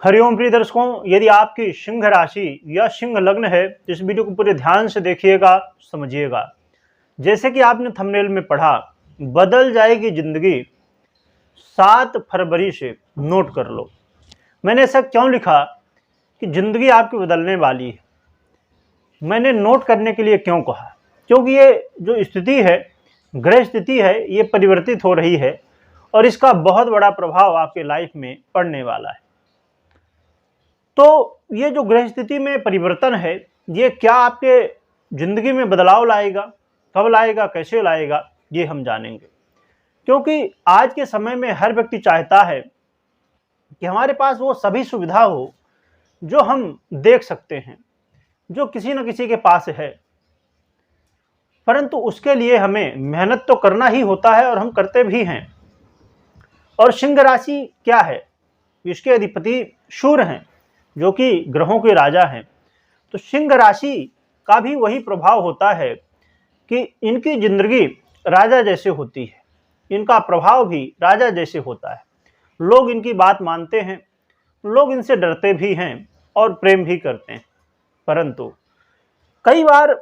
हरिओम प्रिय दर्शकों, यदि आपकी सिंह राशि या सिंह लग्न है तो इस वीडियो को पूरे ध्यान से देखिएगा, समझिएगा। जैसे कि आपने थंबनेल में पढ़ा, बदल जाएगी जिंदगी 7 फरवरी से, नोट कर लो। मैंने ऐसा क्यों लिखा कि जिंदगी आपकी बदलने वाली है? मैंने नोट करने के लिए क्यों कहा? क्योंकि ये जो स्थिति है, ग्रह स्थिति है, ये परिवर्तित हो रही है और इसका बहुत बड़ा प्रभाव आपके लाइफ में पड़ने वाला है। तो ये जो ग्रह स्थिति में परिवर्तन है, ये क्या आपके जिंदगी में बदलाव लाएगा, कब लाएगा, कैसे लाएगा, ये हम जानेंगे। क्योंकि आज के समय में हर व्यक्ति चाहता है कि हमारे पास वो सभी सुविधा हो जो हम देख सकते हैं, जो किसी न किसी के पास है। परंतु उसके लिए हमें मेहनत तो करना ही होता है और हम करते भी हैं। और सिंह राशि क्या है? इसके अधिपति सूर्य हैं, जो कि ग्रहों के राजा हैं। तो सिंह राशि का भी वही प्रभाव होता है कि इनकी जिंदगी राजा जैसे होती है, इनका प्रभाव भी राजा जैसे होता है। लोग इनकी बात मानते हैं, लोग इनसे डरते भी हैं और प्रेम भी करते हैं। परंतु कई बार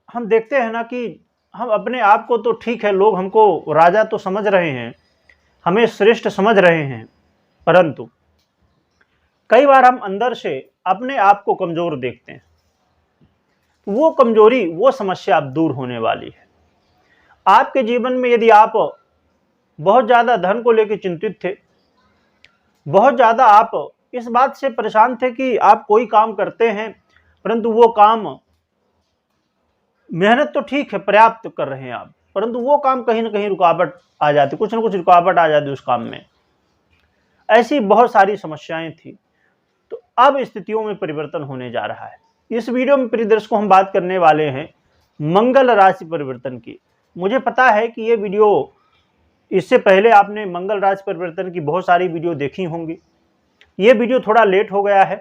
हम देखते हैं ना कि हम अपने आप को तो ठीक है, लोग हमको राजा तो समझ रहे हैं, हमें श्रेष्ठ समझ रहे हैं, परंतु कई बार हम अंदर से अपने आप को कमजोर देखते हैं। वो कमजोरी, वो समस्या अब दूर होने वाली है। आपके जीवन में यदि आप बहुत ज़्यादा धन को लेकर चिंतित थे, बहुत ज़्यादा आप इस बात से परेशान थे कि आप कोई काम करते हैं परंतु वो काम, मेहनत तो ठीक है, पर्याप्त कर रहे हैं आप, परंतु वो काम कहीं ना कहीं रुकावट आ जाती, कुछ ना कुछ रुकावट आ जाती उस काम में। ऐसी बहुत सारी समस्याएं थी। तो अब स्थितियों में परिवर्तन होने जा रहा है। इस वीडियो में प्रिय दर्शकों हम बात करने वाले हैं मंगल राशि परिवर्तन की। मुझे पता है कि ये वीडियो, इससे पहले आपने मंगल राशि परिवर्तन की बहुत सारी वीडियो देखी होंगी। ये वीडियो थोड़ा लेट हो गया है,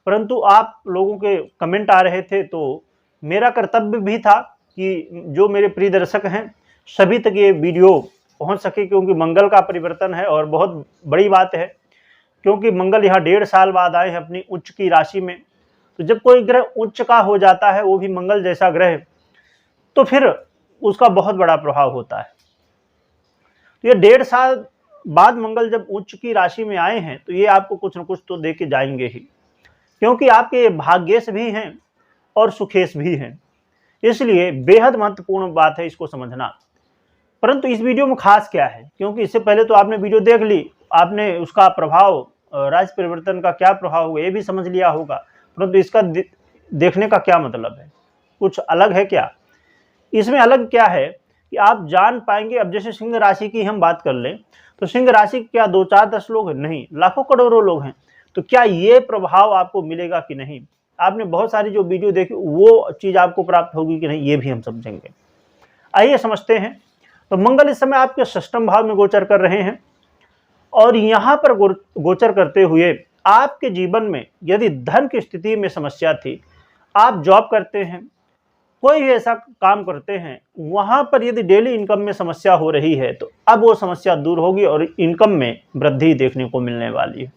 परंतु आप लोगों के कमेंट आ रहे थे, तो मेरा कर्तव्य भी था कि जो मेरे प्रिय दर्शक हैं सभी तक ये वीडियो पहुंच सके, क्योंकि मंगल का परिवर्तन है और बहुत बड़ी बात है। क्योंकि मंगल यहाँ 1.5 साल बाद आए हैं अपनी उच्च की राशि में। तो जब कोई ग्रह उच्च का हो जाता है, वो भी मंगल जैसा ग्रह, तो फिर उसका बहुत बड़ा प्रभाव होता है। तो ये 1.5 साल बाद मंगल जब उच्च की राशि में आए हैं, तो ये आपको कुछ न कुछ तो दे के जाएंगे ही, क्योंकि आपके भाग्येश भी हैं और सुखेश भी हैं। इसलिए बेहद महत्वपूर्ण बात है इसको समझना। परंतु इस वीडियो में खास क्या है, क्योंकि इससे पहले तो आपने वीडियो देख ली, आपने उसका प्रभाव, राशि परिवर्तन का क्या प्रभाव होगा ये भी समझ लिया होगा, परंतु इसका देखने का क्या मतलब है? कुछ अलग है क्या? इसमें अलग क्या है कि आप जान पाएंगे। अब जैसे सिंह राशि की हम बात कर लें, तो सिंह राशि क्या 2, 4, 10 लोग हैं? नहीं, लाखों करोड़ों लोग हैं। तो क्या ये प्रभाव आपको मिलेगा कि नहीं? आपने बहुत सारी जो वीडियो देखी, वो चीज आपको प्राप्त होगी कि नहीं, ये भी हम समझेंगे। आइए समझते हैं। तो मंगल इस समय आपके 6ठम भाव में गोचर कर रहे हैं और यहां पर गोचर करते हुए आपके जीवन में यदि धन की स्थिति में समस्या थी, आप जॉब करते हैं, कोई भी ऐसा काम करते हैं, वहां पर यदि डेली इनकम में समस्या हो रही है, तो अब वो समस्या दूर होगी और इनकम में वृद्धि देखने को मिलने वाली है।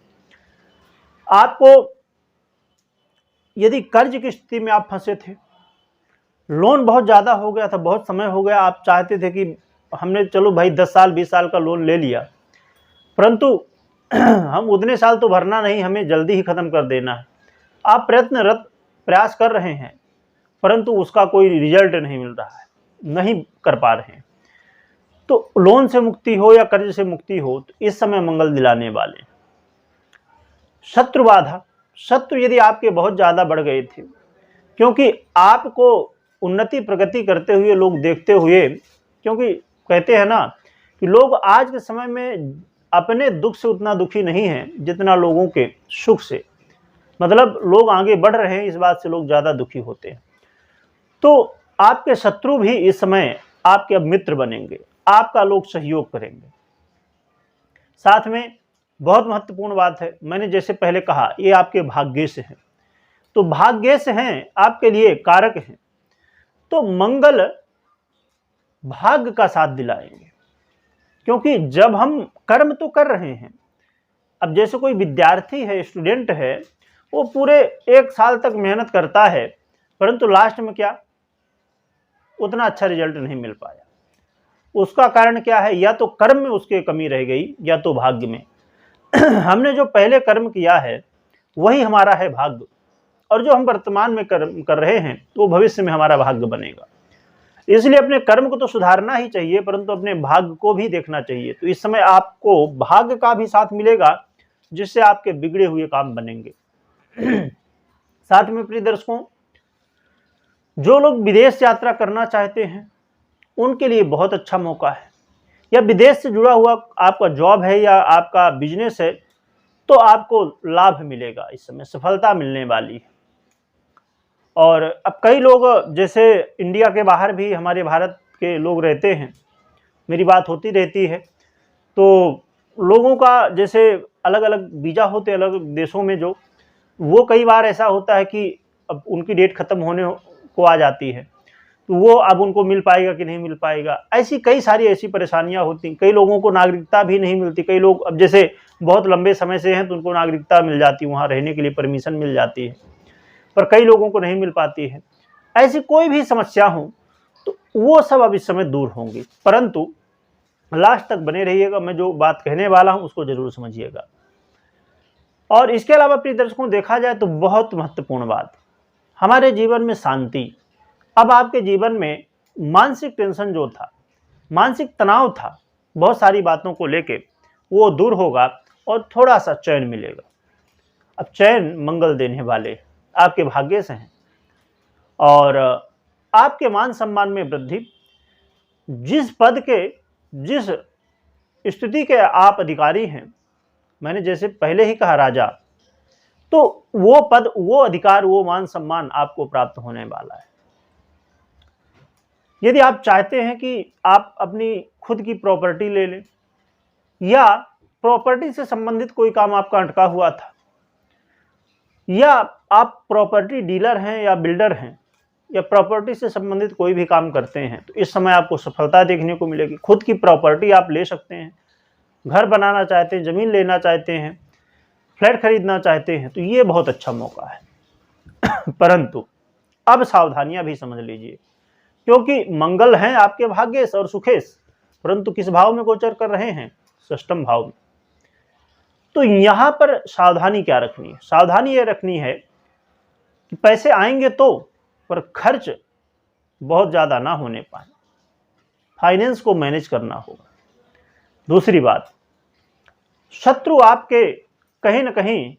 आपको यदि कर्ज की स्थिति में आप फंसे थे, लोन बहुत ज्यादा हो गया था, बहुत समय हो गया, आप चाहते थे कि हमने चलो भाई 10 साल 20 साल का लोन ले लिया, परंतु हम उतने साल तो भरना नहीं, हमें जल्दी ही खत्म कर देना है। आप प्रयत्नरत प्रयास कर रहे हैं, परंतु उसका कोई रिजल्ट नहीं मिल रहा है, नहीं कर पा रहे हैं। तो लोन से मुक्ति हो या कर्ज से मुक्ति हो, तो इस समय मंगल दिलाने वाले। शत्रु बाधा, शत्रु यदि आपके बहुत ज्यादा बढ़ गए थे, क्योंकि आपको उन्नति प्रगति करते हुए लोग देखते हुए, क्योंकि कहते हैं ना कि लोग आज के समय में अपने दुख से उतना दुखी नहीं है जितना लोगों के सुख से, मतलब लोग आगे बढ़ रहे हैं, इस बात से लोग ज्यादा दुखी होते हैं। तो आपके शत्रु भी इस समय आपके अब मित्र बनेंगे, आपका लोग सहयोग करेंगे। साथ में बहुत महत्वपूर्ण बात है, मैंने जैसे पहले कहा, ये आपके भाग्य से हैं, तो भाग्य से हैं, आपके लिए कारक हैं। तो मंगल भाग्य का साथ दिलाएंगे, क्योंकि जब हम कर्म तो कर रहे हैं, अब जैसे कोई विद्यार्थी है, स्टूडेंट है, वो पूरे 1 साल तक मेहनत करता है, परंतु लास्ट में क्या, उतना अच्छा रिजल्ट नहीं मिल पाया। उसका कारण क्या है? या तो कर्म में उसके कमी रह गई, या तो भाग्य में। हमने जो पहले कर्म किया है वही हमारा है भाग्य, और जो हम वर्तमान में कर्म कर रहे हैं तो भविष्य में हमारा भाग्य बनेगा। इसलिए अपने कर्म को तो सुधारना ही चाहिए, परंतु अपने भाग्य को भी देखना चाहिए। तो इस समय आपको भाग्य का भी साथ मिलेगा, जिससे आपके बिगड़े हुए काम बनेंगे। साथ में प्रिय दर्शकों, जो लोग विदेश यात्रा करना चाहते हैं उनके लिए बहुत अच्छा मौका है, या विदेश से जुड़ा हुआ आपका जॉब है या आपका बिजनेस है, तो आपको लाभ मिलेगा, इस समय सफलता मिलने वाली है। और अब कई लोग जैसे इंडिया के बाहर भी हमारे भारत के लोग रहते हैं, मेरी बात होती रहती है, तो लोगों का जैसे अलग अलग वीज़ा होते हैं अलग देशों में, जो वो कई बार ऐसा होता है कि अब उनकी डेट ख़त्म होने को आ जाती है, तो वो अब उनको मिल पाएगा कि नहीं मिल पाएगा। ऐसी कई सारी ऐसी परेशानियां होती। कई लोगों को नागरिकता भी नहीं मिलती। कई लोग अब जैसे बहुत लंबे समय से हैं तो उनको नागरिकता मिल जाती है, वहाँ रहने के लिए परमिशन मिल जाती है, पर कई लोगों को नहीं मिल पाती है। ऐसी कोई भी समस्या हो तो वो सब अब इस समय दूर होंगी, परंतु लास्ट तक बने रहिएगा। मैं जो बात कहने वाला हूँ उसको जरूर समझिएगा। और इसके अलावा प्रिय दर्शकों, देखा जाए तो बहुत महत्वपूर्ण बात, हमारे जीवन में शांति। अब आपके जीवन में मानसिक टेंशन जो था, मानसिक तनाव था बहुत सारी बातों को लेके, वो दूर होगा और थोड़ा सा चैन मिलेगा। अब चैन मंगल देने वाले आपके भाग्य से हैं, और आपके मान सम्मान में वृद्धि। जिस पद के, जिस स्थिति के आप अधिकारी हैं, मैंने जैसे पहले ही कहा राजा, तो वो पद, वो अधिकार, वो मान सम्मान आपको प्राप्त होने वाला है। यदि आप चाहते हैं कि आप अपनी खुद की प्रॉपर्टी ले लें, या प्रॉपर्टी से संबंधित कोई काम आपका अटका हुआ था, या आप प्रॉपर्टी डीलर हैं या बिल्डर हैं, या प्रॉपर्टी से संबंधित कोई भी काम करते हैं, तो इस समय आपको सफलता देखने को मिलेगी। खुद की प्रॉपर्टी आप ले सकते हैं। घर बनाना चाहते हैं, ज़मीन लेना चाहते हैं, फ्लैट खरीदना चाहते हैं, तो ये बहुत अच्छा मौका है। परंतु अब सावधानियां भी समझ लीजिए, क्योंकि मंगल हैं आपके भाग्येश और सुखेश, परंतु किस भाव में गोचर कर रहे हैं? षष्ठम भाव में। तो यहां पर सावधानी क्या रखनी है? सावधानी ये रखनी है कि पैसे आएंगे तो, पर खर्च बहुत ज्यादा ना होने पाए। फाइनेंस को मैनेज करना होगा। दूसरी बात, शत्रु आपके कहीं ना कहीं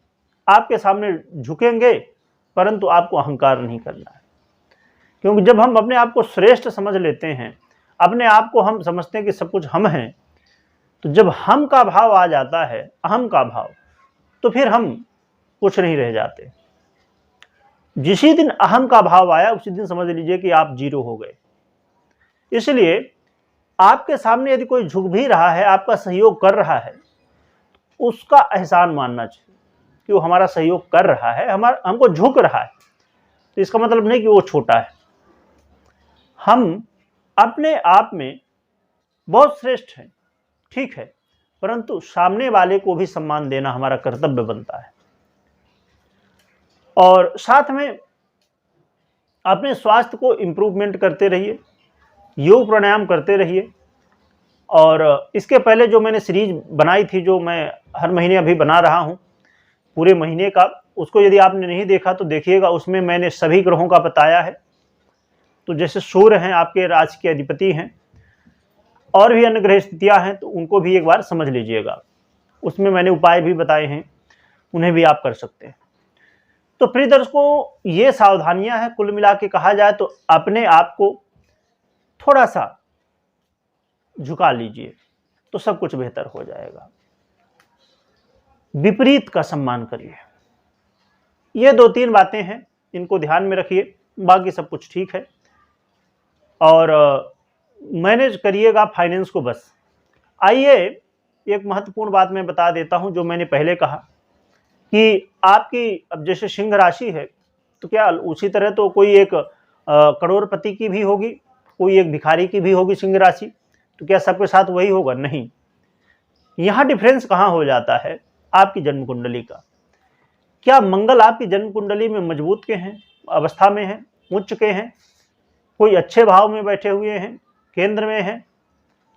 आपके सामने झुकेंगे, परंतु आपको अहंकार नहीं करना है। क्योंकि जब हम अपने आप को श्रेष्ठ समझ लेते हैं, अपने आप को हम समझते हैं कि सब कुछ हम हैं, तो जब हम का भाव आ जाता है, अहम का भाव, तो फिर हम कुछ नहीं रह जाते। जिसी दिन अहम का भाव आया उसी दिन समझ लीजिए कि आप जीरो हो गए। इसलिए आपके सामने यदि कोई झुक भी रहा है, आपका सहयोग कर रहा है, उसका एहसान मानना चाहिए कि वो हमारा सहयोग कर रहा है, हमको झुक रहा है, तो इसका मतलब नहीं कि वो छोटा है। हम अपने आप में बहुत श्रेष्ठ हैं, ठीक है, परंतु सामने वाले को भी सम्मान देना हमारा कर्तव्य बनता है। और साथ में अपने स्वास्थ्य को इम्प्रूवमेंट करते रहिए, योग प्राणायाम करते रहिए। और इसके पहले जो मैंने सीरीज बनाई थी, जो मैं हर महीने अभी बना रहा हूँ पूरे महीने का, उसको यदि आपने नहीं देखा तो देखिएगा। उसमें मैंने सभी ग्रहों का बताया है। तो जैसे सूर्य हैं आपके राशि के अधिपति हैं, और भी अन्य ग्रह स्थितियाँ हैं, तो उनको भी एक बार समझ लीजिएगा। उसमें मैंने उपाय भी बताए हैं, उन्हें भी आप कर सकते हैं। तो प्रिय दर्शकों, ये सावधानियां हैं। कुल मिला के कहा जाए तो अपने आप को थोड़ा सा झुका लीजिए तो सब कुछ बेहतर हो जाएगा। विपरीत का सम्मान करिए। ये 2-3 बातें हैं, इनको ध्यान में रखिए, बाकी सब कुछ ठीक है। और मैनेज करिएगा फाइनेंस को बस। आइए एक महत्वपूर्ण बात मैं बता देता हूं, जो मैंने पहले कहा कि आपकी अब जैसे सिंह राशि है, तो क्या उसी तरह तो कोई एक करोड़पति की भी होगी, कोई एक भिखारी की भी होगी सिंह राशि, तो क्या सबके साथ वही होगा? नहीं। यहाँ डिफरेंस कहाँ हो जाता है? आपकी जन्म कुंडली का। क्या मंगल आपकी जन्म कुंडली में मजबूत के हैं, अवस्था में हैं, उच्च के हैं, कोई अच्छे भाव में बैठे हुए हैं, केंद्र में हैं,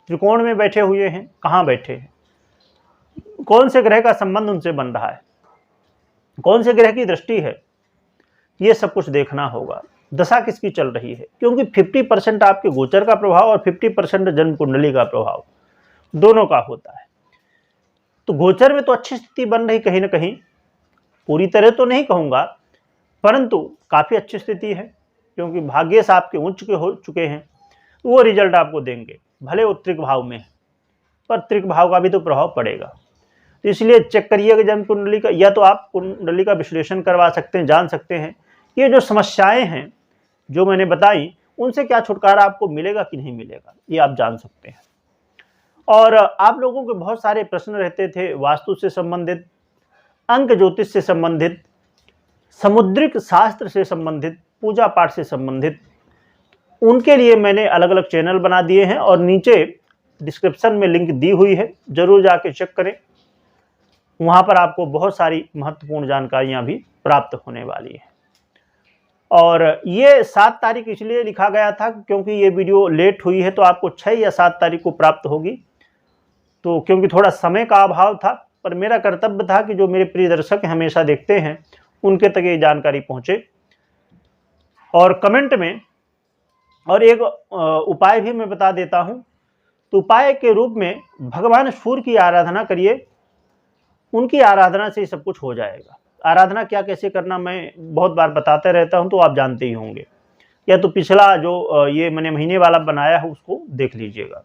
त्रिकोण में बैठे हुए हैं, कहाँ बैठे हैं, कौन से ग्रह का संबंध उनसे बन रहा है, कौन से ग्रह की दृष्टि है, ये सब कुछ देखना होगा। दशा किसकी चल रही है, क्योंकि 50% आपके गोचर का प्रभाव और 50% जन्म कुंडली का प्रभाव दोनों का होता है। तो गोचर में तो अच्छी स्थिति बन रही, कहीं ना कहीं, पूरी तरह तो नहीं कहूँगा, परंतु काफ़ी अच्छी स्थिति है, क्योंकि भाग्येश आपके उच्च के हो चुके हैं, तो वो रिजल्ट आपको देंगे। भले वो त्रिक भाव में है, पर त्रिक भाव का भी तो प्रभाव पड़ेगा। तो इसलिए चेक करिएगा जन्म कुंडली का, या तो आप कुंडली का विश्लेषण करवा सकते हैं, जान सकते हैं ये जो समस्याएं हैं जो मैंने बताई, उनसे क्या छुटकारा आपको मिलेगा कि नहीं मिलेगा, ये आप जान सकते हैं। और आप लोगों के बहुत सारे प्रश्न रहते थे वास्तु से संबंधित, अंक ज्योतिष से संबंधित, समुद्रिक शास्त्र से संबंधित, पूजा पाठ से संबंधित। उनके लिए मैंने अलग अलग चैनल बना दिए हैं और नीचे डिस्क्रिप्शन में लिंक दी हुई है, जरूर जाके चेक करें। वहाँ पर आपको बहुत सारी महत्वपूर्ण जानकारियाँ भी प्राप्त होने वाली हैं। और ये 7 तारीख इसलिए लिखा गया था क्योंकि ये वीडियो लेट हुई है, तो आपको 6 या 7 तारीख को प्राप्त होगी। तो क्योंकि थोड़ा समय का अभाव था, पर मेरा कर्तव्य था कि जो मेरे प्रिय दर्शक हमेशा देखते हैं उनके तक ये जानकारी पहुँचे। और कमेंट में और एक उपाय भी मैं बता देता हूँ। तो उपाय के रूप में भगवान सूर्य की आराधना करिए, उनकी आराधना से सब कुछ हो जाएगा। आराधना क्या कैसे करना मैं बहुत बार बताते रहता हूं, तो आप जानते ही होंगे, या तो पिछला जो ये मैंने महीने वाला बनाया है उसको देख लीजिएगा।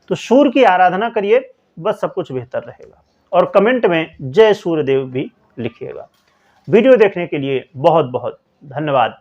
तो सूर्य की आराधना करिए, बस सब कुछ बेहतर रहेगा। और कमेंट में जय सूर्यदेव भी लिखिएगा। वीडियो देखने के लिए बहुत बहुत धन्यवाद।